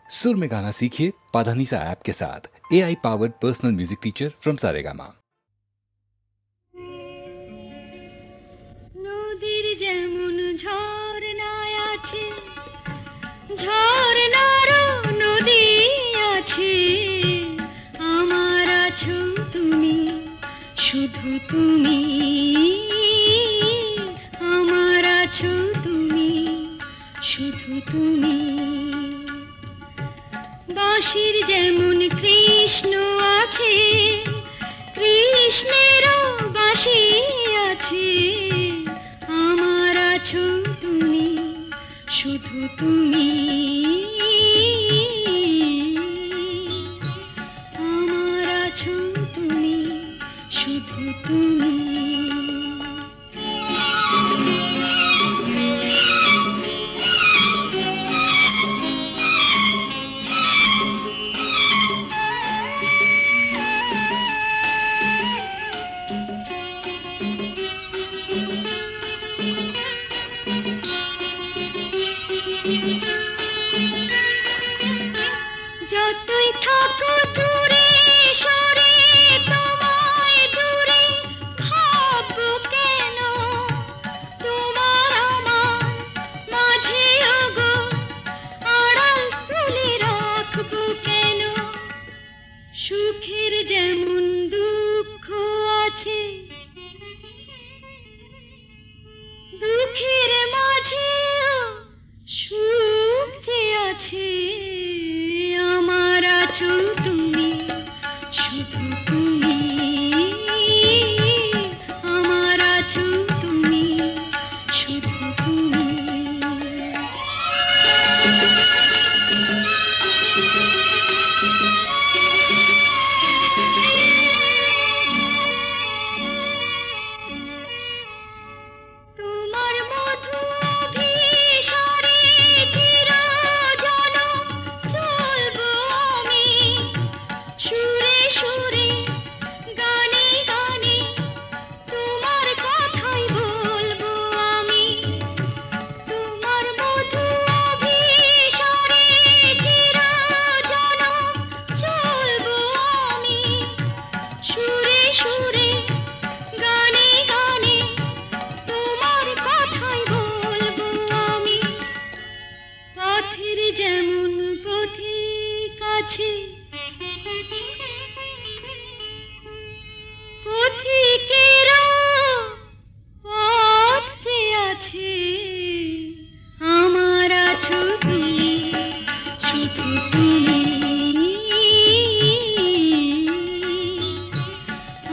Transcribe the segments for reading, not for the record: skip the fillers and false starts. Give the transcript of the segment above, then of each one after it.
सुर में गाना सीखिए पाधानीसा ऐप के साथ। AI powered personal music teacher from Saregama. নদীর যেমন ঝর্ণায় আছে, ঝর্ণারও নদী আছে, আমার আছো তুমি, শুধু তুমি, আমার আছো তুমি, শুধু তুমি। বাঁশির যেমন কৃষ্ণ আছে, কৃষ্ণেরও বাঁশি আছে, আমার আছো তুমি, শুধু তুমি, আমার আছো তুমি, শুধু তুমি। যতই থাকো দূরে সরে, তোমায় দূরে ভাববো কেন, তোমার আমার মাঝে ওগো আড়াল তুলে রাখবো কেন। সুখের যেমন দুঃখ আছে, দুঃখের মাঝেও সুখ যে আছে, আমার আছো তুমি, শুধু তুমি, আমার আছো তুমি, শুধু তুমি। তোমার মধু অভিসারে চিরজনম চলবো আমি, সুরে সুরে গানে গানে তোমার কথাই বলবো আমি। তোমার মধু অভিসারে চিরজনম চলবো আমি, সুরে সুরে গানে গানে তোমার কথাই বলবো আমি। পথের যেমন পথিক আছে, পথিকেরও পথ যে আছে, আমার আছো তুমি, শুধু তুমি,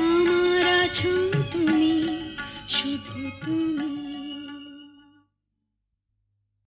আমার আছো তুমি, শুধু তুমি।